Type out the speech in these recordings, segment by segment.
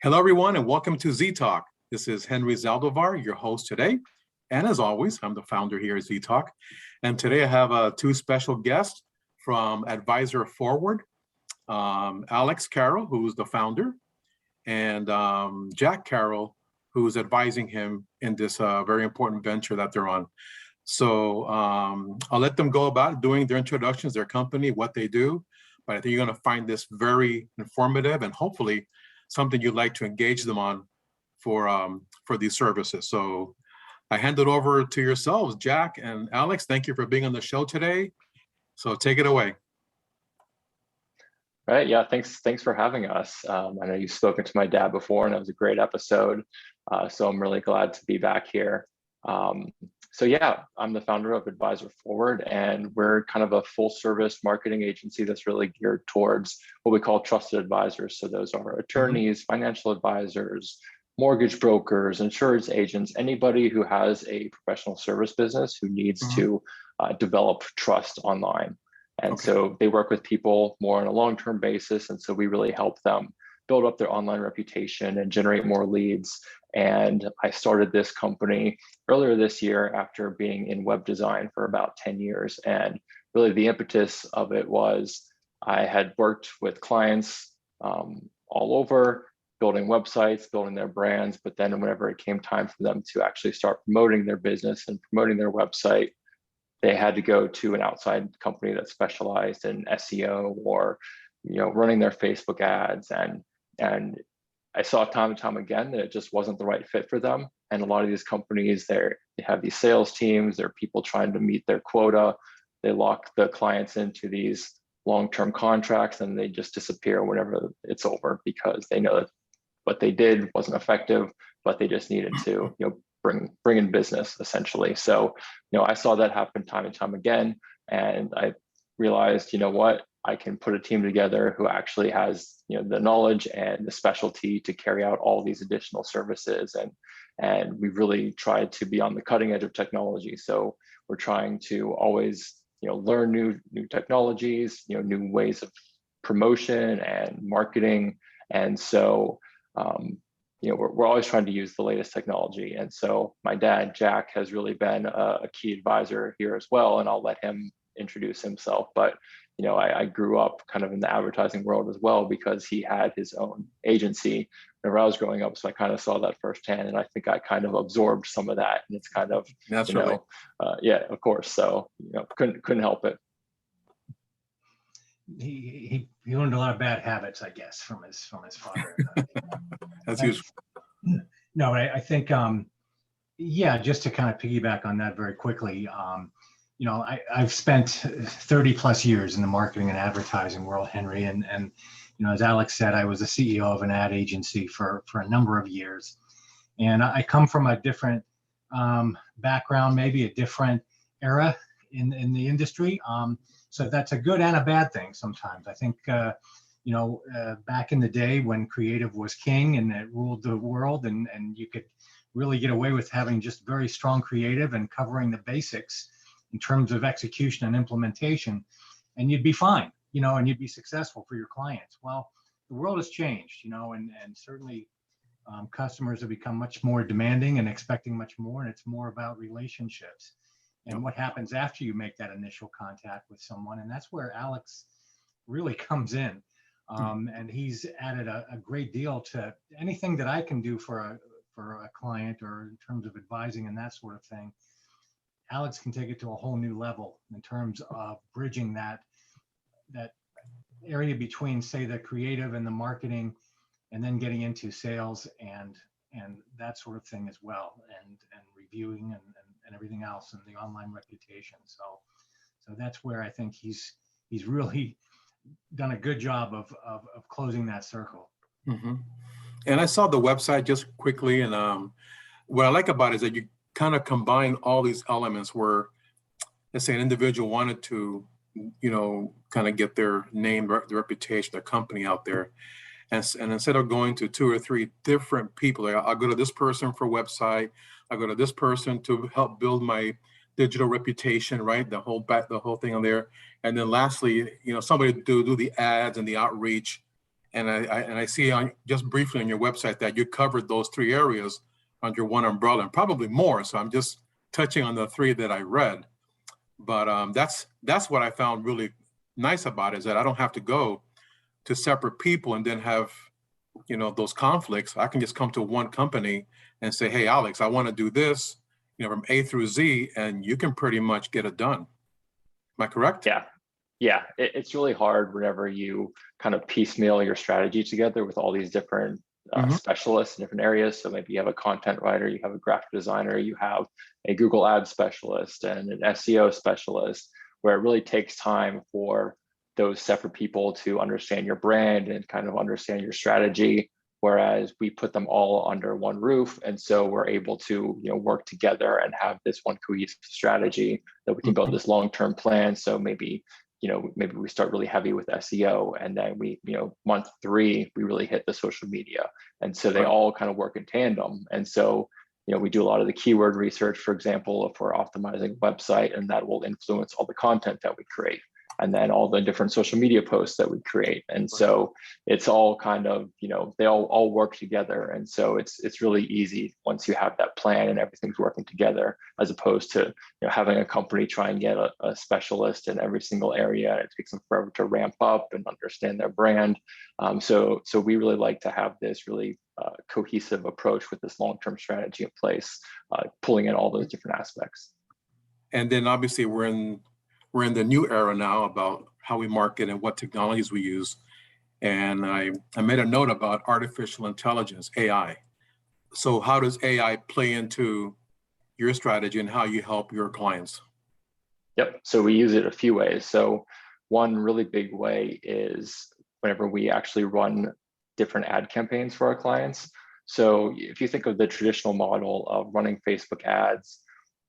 Hello, everyone, and welcome to Z Talk. This is Henry Zaldivar, your host today. And as always, I'm the founder here at Z Talk. And today I have two special guests from Advisor Forward, Alex Carroll, who's the founder, and Jack Carroll, who's advising him in this very important venture that they're on. So I'll let them go about doing their introductions, their company, what they do. But I think you're going to find this very informative and hopefully something you'd like to engage them on for these services. So I hand it over to yourselves, Jack and Alex. Thank you for being on the show today. So take it away. All right. Yeah. Thanks for having us. I know you've spoken to my dad before, and it was a great episode. So I'm really glad to be back here. So yeah, I'm the founder of Advisor Forward, and we're kind of a full service marketing agency that's really geared towards what we call trusted advisors. So those are attorneys, financial advisors, mortgage brokers, insurance agents, anybody who has a professional service business who needs to develop trust online. And so they work with people more on a long-term basis. And so we really help them build up their online reputation and generate more leads. And I started this company earlier this year after being in web design for about 10 years. And really the impetus of it was I had worked with clients all over, building websites, building their brands. But then whenever it came time for them to actually start promoting their business and promoting their website, they had to go to an outside company that specialized in SEO or, running their Facebook ads. And I saw time and time again that it just wasn't the right fit for them. And a lot of these companies, they have these sales teams, they're people trying to meet their quota. They lock the clients into these long-term contracts and they just disappear whenever it's over because they know that what they did wasn't effective, but they just needed to, bring in business essentially. So, I saw that happen time and time again. And I realized, what, I can put a team together who actually has, the knowledge and the specialty to carry out all these additional services. And we really tried to be on the cutting edge of technology. So we're trying to always, learn new technologies, new ways of promotion and marketing. And so, we're always trying to use the latest technology. And so my dad, Jack, has really been a key advisor here as well. And I'll let him introduce himself. But, I grew up kind of in the advertising world as well because he had his own agency whenever I was growing up. So I kind of saw that firsthand. And I think I kind of absorbed some of that. And it's kind of, yeah, of course. So, couldn't help it. He learned a lot of bad habits, I guess, from his father. That's useful. No, I think, just to kind of piggyback on that very quickly, I've spent 30 plus years in the marketing and advertising world, Henry, and as Alex said, I was the CEO of an ad agency for a number of years, and I come from a different background, maybe a different era in the industry. So that's a good and a bad thing sometimes. I think, back in the day when creative was king and it ruled the world and you could really get away with having just very strong creative and covering the basics in terms of execution and implementation, and you'd be fine, and you'd be successful for your clients. Well, the world has changed, and certainly customers have become much more demanding and expecting much more, and it's more about relationships and what happens after you make that initial contact with someone. And that's where Alex really comes in. And he's added a great deal to anything that I can do for a client or in terms of advising and that sort of thing. Alex can take it to a whole new level in terms of bridging that area between, say, the creative and the marketing, and then getting into sales and that sort of thing as well, and reviewing and everything else, and the online reputation. So that's where I think he's really done a good job of closing that circle. Mm-hmm. And I saw the website just quickly, and what I like about it is that you kind of combine all these elements where, let's say, an individual wanted to, kind of get their name, their reputation, their company out there. And instead of going to 2 or 3 different people, like, I'll go to this person for website, I'll go to this person to help build my digital reputation, right? The whole thing on there. And then lastly, somebody to do the ads and the outreach And I see on just briefly on your website that you covered those three areas under one umbrella, and probably more. So I'm just touching on the three that I read. But that's what I found really nice about it, is that I don't have to go to separate people and then have, those conflicts. I can just come to one company and say, hey, Alex, I want to do this, from A through Z, and you can pretty much get it done. Am I correct? Yeah. Yeah, it's really hard whenever you kind of piecemeal your strategy together with all these different specialists in different areas. So maybe you have a content writer, you have a graphic designer, you have a Google Ads specialist and an SEO specialist, where it really takes time for those separate people to understand your brand and kind of understand your strategy. Whereas we put them all under one roof, and so we're able to work together and have this one cohesive strategy that we can build this long-term plan. So maybe maybe we start really heavy with SEO, and then we, month 3, we really hit the social media. And so they all kind of work in tandem. And so, we do a lot of the keyword research, for example, if we're optimizing a website, and that will influence all the content that we create, and then all the different social media posts that we create. And so it's all kind of, they all work together. And so it's really easy once you have that plan and everything's working together, as opposed to having a company try and get a specialist in every single area. It takes them forever to ramp up and understand their brand. So we really like to have this really cohesive approach with this long-term strategy in place, pulling in all those different aspects. And then obviously we're in the new era now about how we market and what technologies we use. And I made a note about artificial intelligence, AI. So how does AI play into your strategy and how you help your clients? Yep. So we use it a few ways. So one really big way is whenever we actually run different ad campaigns for our clients. So if you think of the traditional model of running Facebook ads,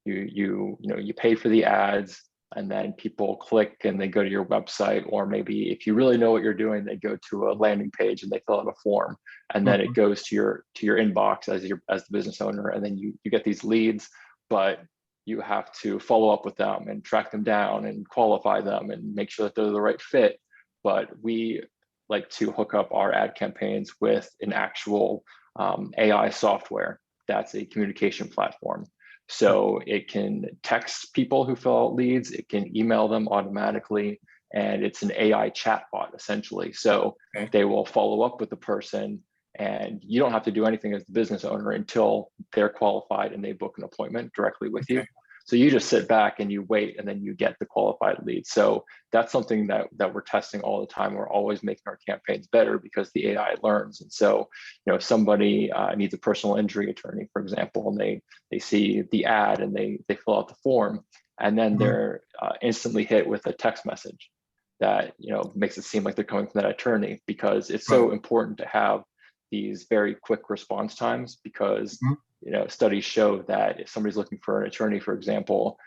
you pay for the ads, and then people click and they go to your website, or maybe if you really know what you're doing, they go to a landing page and they fill out a form, and then it goes to your inbox as the business owner, and then you get these leads, but you have to follow up with them and track them down and qualify them and make sure that they're the right fit. But we like to hook up our ad campaigns with an actual AI software that's a communication platform. So it can text people who fill out leads, it can email them automatically, and it's an AI chatbot essentially. So they will follow up with the person, and you don't have to do anything as the business owner until they're qualified and they book an appointment directly with you. So you just sit back and you wait, and then you get the qualified lead. So that's something that we're testing all the time. We're always making our campaigns better because the AI learns. And so, if somebody needs a personal injury attorney, for example, and they see the ad and they fill out the form, and then they're instantly hit with a text message that makes it seem like they're coming from that attorney, because it's so important to have these very quick response times, because studies show that if somebody's looking for an attorney, for example,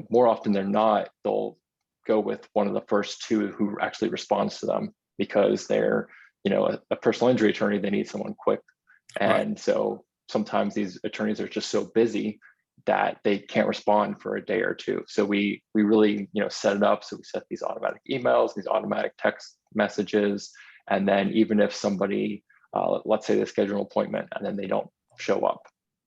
more often than not, they'll go with one of the first two who actually responds to them, because they're a personal injury attorney, they need someone quick. And so sometimes these attorneys are just so busy that they can't respond for a day or two. So we really set it up. So we set these automatic emails, these automatic text messages, and then even if somebody let's say they schedule an appointment and then they don't show up,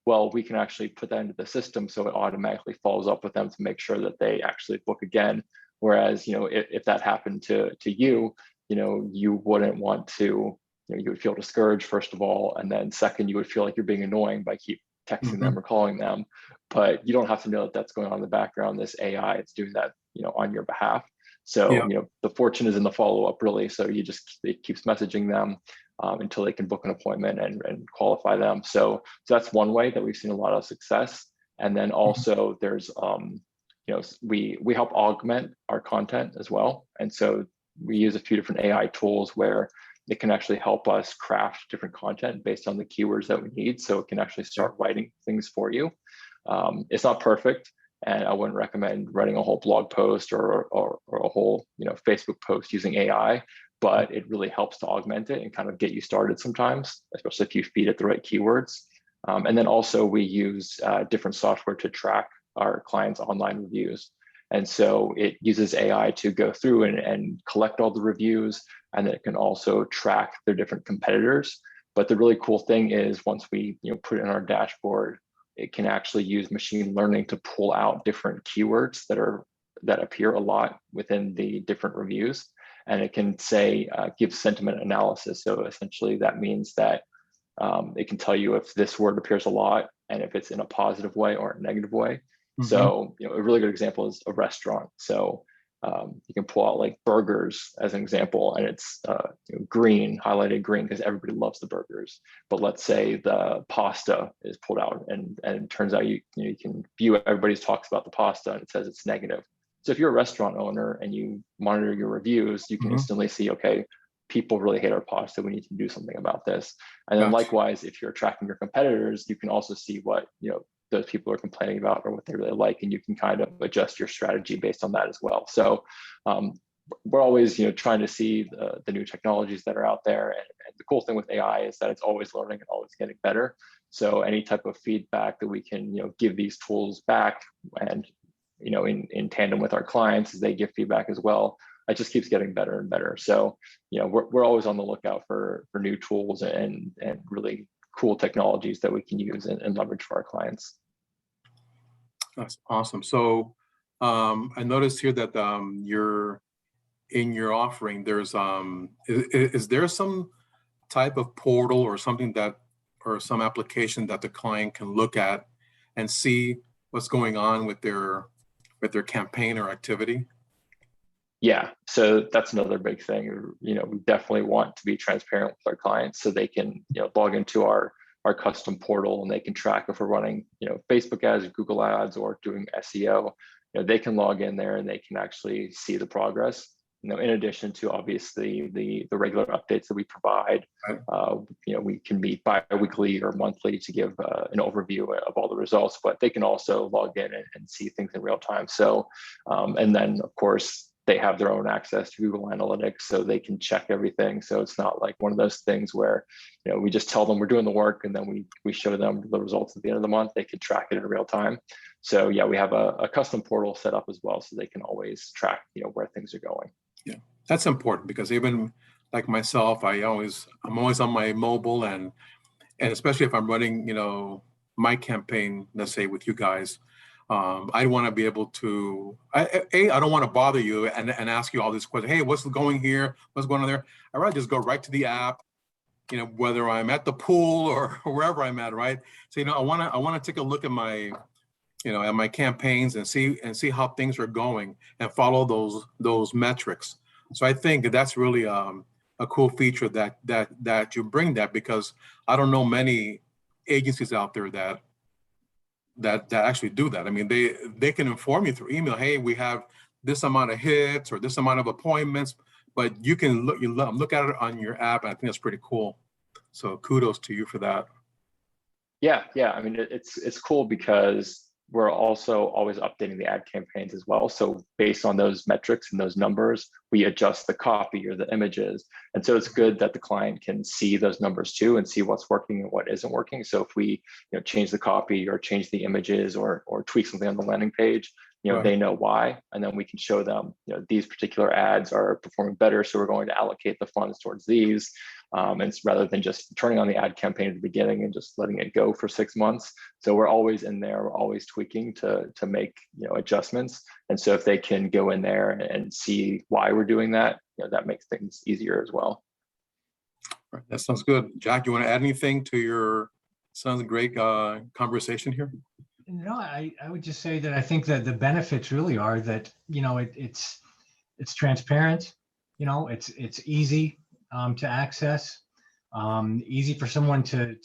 well, we can actually put that into the system so it automatically follows up with them to make sure that they actually book again. Whereas, if that happened to you, you wouldn't want to, you would feel discouraged, first of all, and then second, you would feel like you're being annoying by keep texting them or calling them. But you don't have to know that that's going on in the background. This AI, it's doing that, on your behalf. So, the fortune is in the follow-up, really. So it keeps messaging them until they can book an appointment and qualify them. So that's one way that we've seen a lot of success. And then also there's, we help augment our content as well. And so we use a few different AI tools where it can actually help us craft different content based on the keywords that we need. So it can actually start writing things for you. It's not perfect, and I wouldn't recommend writing a whole blog post or a whole Facebook post using AI, but it really helps to augment it and kind of get you started sometimes, especially if you feed it the right keywords. And then also we use different software to track our clients' online reviews. And so it uses AI to go through and collect all the reviews, and then it can also track their different competitors. But the really cool thing is once we put it in our dashboard, it can actually use machine learning to pull out different keywords that appear a lot within the different reviews. And it can say, give sentiment analysis. So essentially that means that it can tell you if this word appears a lot and if it's in a positive way or a negative way. So, a really good example is a restaurant. So you can pull out like burgers as an example, and it's green, highlighted green, because everybody loves the burgers. But let's say the pasta is pulled out, and it turns out you can view everybody talks about the pasta, and it says it's negative. So if you're a restaurant owner and you monitor your reviews, you can instantly see, okay, people really hate our pasta. We need to do something about this. And then likewise, if you're tracking your competitors, you can also see what those people are complaining about or what they really like, and you can kind of adjust your strategy based on that as well. So we're always trying to see the new technologies that are out there, and the cool thing with AI is that it's always learning and always getting better. So any type of feedback that we can give these tools back, and in tandem with our clients as they give feedback as well, it just keeps getting better and better. So we're always on the lookout for new tools and really cool technologies that we can use and leverage for our clients. That's awesome. So I noticed here that you're in your offering, there's is there some type of portal or something or some application that the client can look at and see what's going on with their campaign or activity? Yeah, so that's another big thing. We definitely want to be transparent with our clients, so they can log into our custom portal, and they can track if we're running Facebook ads, Google ads, or doing SEO. They can log in there and they can actually see the progress. In addition to obviously the regular updates that we provide. We can meet bi-weekly or monthly to give an overview of all the results, but they can also log in and see things in real time. So, and then of course, they have their own access to Google Analytics, so they can check everything. So it's not like one of those things where we just tell them we're doing the work and then we show them the results at the end of the month. They can track it in real time. So yeah, we have a custom portal set up as well, so they can always track where things are going. Yeah, that's important, because even like myself, I'm always on my mobile, and especially if I'm running my campaign, let's say with you guys. I want to be able to, I don't want to bother you and ask you all these questions. Hey, what's going here? What's going on there? I'd rather just go right to the app, whether I'm at the pool or wherever I'm at, right? So, I want to take a look at my, at my campaigns and see how things are going and follow those metrics. So I think that's really a cool feature that you bring that, because I don't know many agencies out there that actually do that. I mean, they can inform you through email, hey, we have this amount of hits or this amount of appointments, but you can look at it on your app, and I think that's pretty cool. So kudos to you for that. Yeah. I mean, it's cool because we're also always updating the ad campaigns as well. So based on those metrics and those numbers, we adjust the copy or the images. And so it's good that the client can see those numbers too and see what's working and what isn't working. So if we change the copy or change the images or tweak something on the landing page, Right. They know why, and then we can show them, these particular ads are performing better, so we're going to allocate the funds towards these. And it's rather than just turning on the ad campaign at the beginning and just letting it go for 6 months. So we're always in there, we're always tweaking to make adjustments. And so if they can go in there and see why we're doing that, that makes things easier as well. Right. That sounds good. Jack, you want to add anything to your sounds great conversation here? No, I would just say that I think that the benefits really are that, it's transparent, it's easy to access, easy for someone to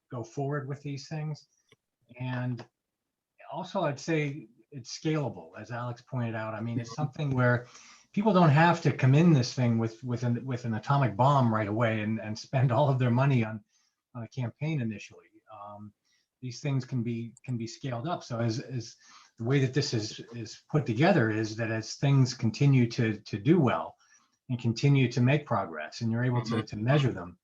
go forward with these things. And also I'd say it's scalable, as Alex pointed out. I mean, it's something where people don't have to come in this thing with an atomic bomb right away and spend all of their money on a campaign initially. These things can be scaled up. So as the way that this is put together is that as things continue to do well and continue to make progress, and you're able to measure them,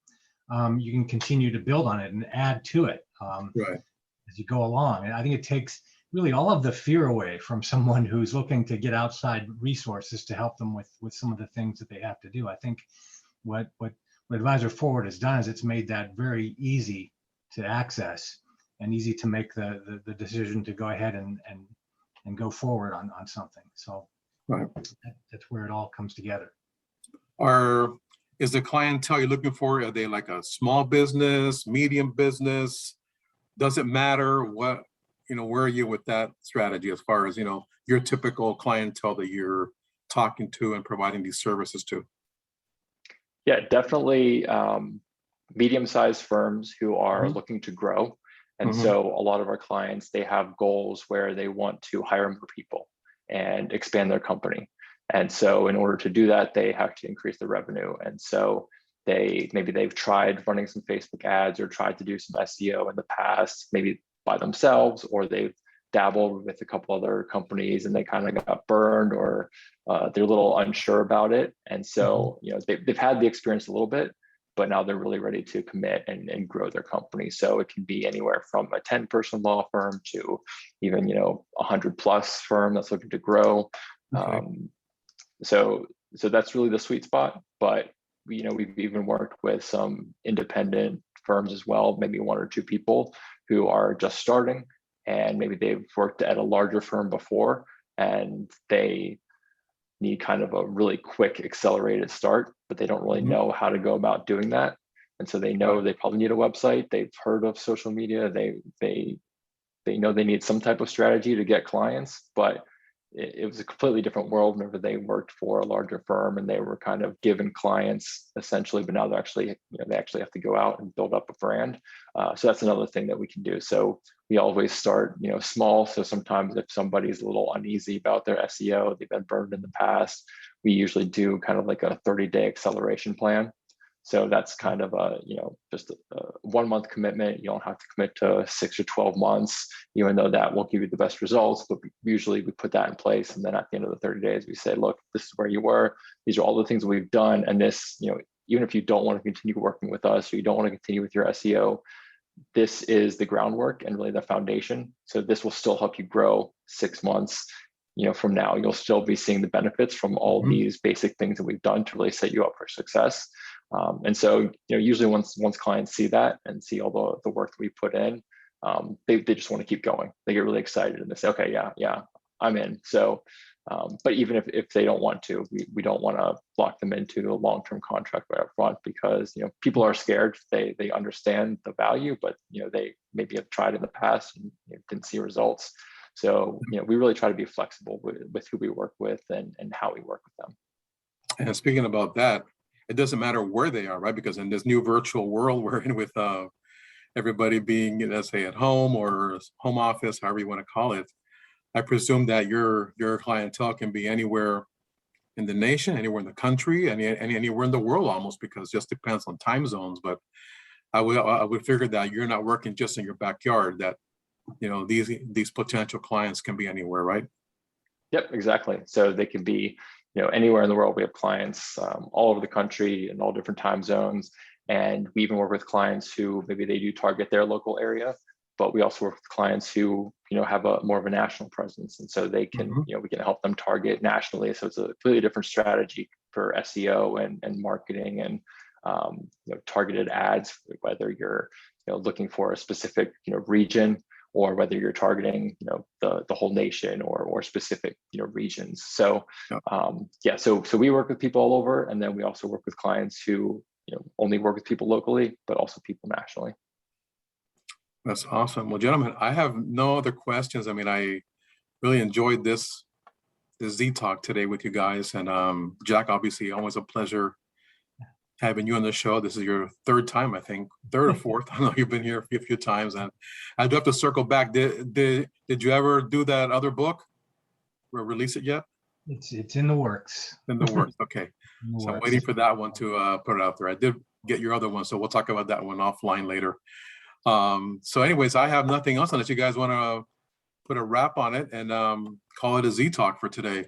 you can continue to build on it and add to it Right. as you go along. And I think it takes really all of the fear away from someone who's looking to get outside resources to help them with some of the things that they have to do. I think what Advisor Forward has done is it's made that very easy to access and easy to make the decision to go ahead and go forward on something. So Right. that's where it all comes together. Is the clientele you're looking for, are they like a small business, medium business? Does it matter what, where are you with that strategy as far as, your typical clientele that you're talking to and providing these services to? Yeah, definitely medium-sized firms who are looking to grow. And so a lot of our clients, they have goals where they want to hire more people and expand their company. And so in order to do that, they have to increase the revenue. And so they've tried running some Facebook ads or tried to do some SEO in the past, maybe by themselves, or they've dabbled with a couple other companies and they kind of got burned, or they're a little unsure about it. And so, they've had the experience a little bit, but now they're really ready to commit and grow their company. So it can be anywhere from a 10-person law firm to even, 100+ firm that's looking to grow. Okay. So that's really the sweet spot. But we've even worked with some independent firms as well, maybe 1 or 2 people who are just starting, and maybe they've worked at a larger firm before and they need kind of a really quick accelerated start, but they don't really know how to go about doing that. And so they know they probably need a website. They've heard of social media. They know they need some type of strategy to get clients, but it was a completely different world whenever they worked for a larger firm and they were kind of given clients essentially, but now they're actually, they actually have to go out and build up a brand. So that's another thing that we can do. So we always start, small. So sometimes if somebody's a little uneasy about their SEO, they've been burned in the past, we usually do kind of like a 30-day acceleration plan. So that's kind of just a 1-month commitment. You don't have to commit to 6 or 12 months, even though that won't give you the best results. But usually we put that in place. And then at the end of the 30 days, we say, look, this is where you were. These are all the things we've done. And this, even if you don't want to continue working with us or you don't want to continue with your SEO, this is the groundwork and really the foundation. So this will still help you grow 6 months. From now, you'll still be seeing the benefits from all these basic things that we've done to really set you up for success. And so, usually once clients see that and see all the work that we put in, they just want to keep going. They get really excited and they say, okay, yeah, I'm in. So, but even if they don't want to, we don't want to lock them into a long-term contract right up front because, people are scared. They understand the value, but, they maybe have tried in the past and didn't see results. So, we really try to be flexible with who we work with and how we work with them. And speaking about that, it doesn't matter where they are, right? Because in this new virtual world we're in with everybody being, let's say, at home or home office, however you want to call it, I presume that your clientele can be anywhere in the nation, anywhere in the country, anywhere in the world almost, because it just depends on time zones. But I would figure that you're not working just in your backyard, that these potential clients can be anywhere, right? Yep, exactly. So they can be, anywhere in the world. We have clients all over the country in all different time zones. And we even work with clients who maybe they do target their local area, but we also work with clients who, have a more of a national presence. And so they can, we can help them target nationally. So it's a completely different strategy for SEO and marketing and, targeted ads, whether you're, looking for a specific, region, or whether you're targeting, the whole nation or specific, regions. So, so we work with people all over, and then we also work with clients who, only work with people locally, but also people nationally. That's awesome. Well, gentlemen, I have no other questions. I mean, I really enjoyed this Z Talk today with you guys, and Jack, obviously, always a pleasure having you on the show. This is your 3rd time, I think, 3rd or 4th. I know you've been here a few times, and I do have to circle back. Did you ever do that other book or release it yet? It's in the works. In the works. Okay. So I'm waiting for that one to put it out there. I did get your other one, so we'll talk about that one offline later. So anyways, I have nothing else unless you guys want to put a wrap on it and call it a Z Talk for today.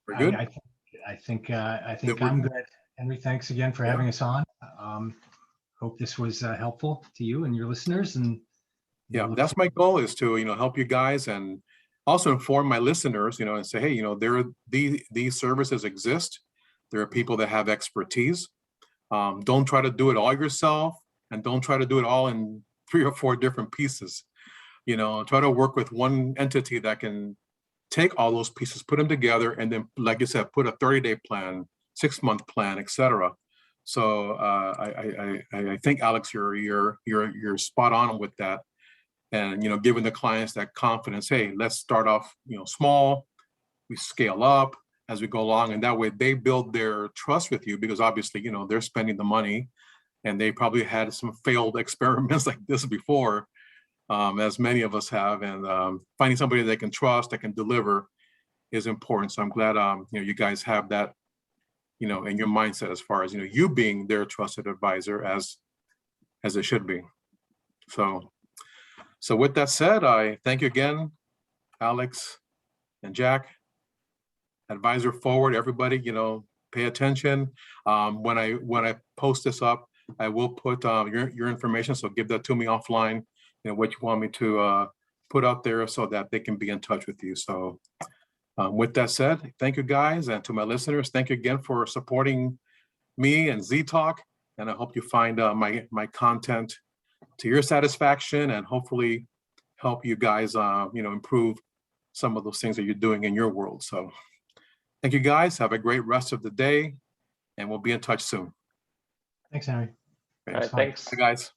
We're good? I think I'm good. Henry, thanks again for having us on. Hope this was helpful to you and your listeners. And Yeah, Look that's my goal, is to, help you guys and also inform my listeners, and say, hey, these services exist. There are people that have expertise. Don't try to do it all yourself, and don't try to do it all in 3 or 4 different pieces. Try to work with one entity that can take all those pieces, put them together, and then, like you said, put a 30-day plan, 6-month plan, etc. So I think, Alex, you're spot on with that. And giving the clients that confidence, hey, let's start off small, we scale up as we go along, and that way they build their trust with you, because obviously they're spending the money, and they probably had some failed experiments like this before, as many of us have, and finding somebody they can trust, that can deliver, is important. So I'm glad you guys have that in your mindset, as far as you being their trusted advisor, as it should be. So with that said, I thank you again, Alex and Jack. Advisor Forward, everybody, pay attention. When I post this up, I will put your information, so give that to me offline, what you want me to put out there, so that they can be in touch with you. So with that said, thank you guys, and to my listeners, thank you again for supporting me and Z Talk, and I hope you find my content to your satisfaction, and hopefully help you guys improve some of those things that you're doing in your world. So thank you guys, have a great rest of the day, and we'll be in touch soon. Thanks, Henry. All right, thanks. Bye, guys.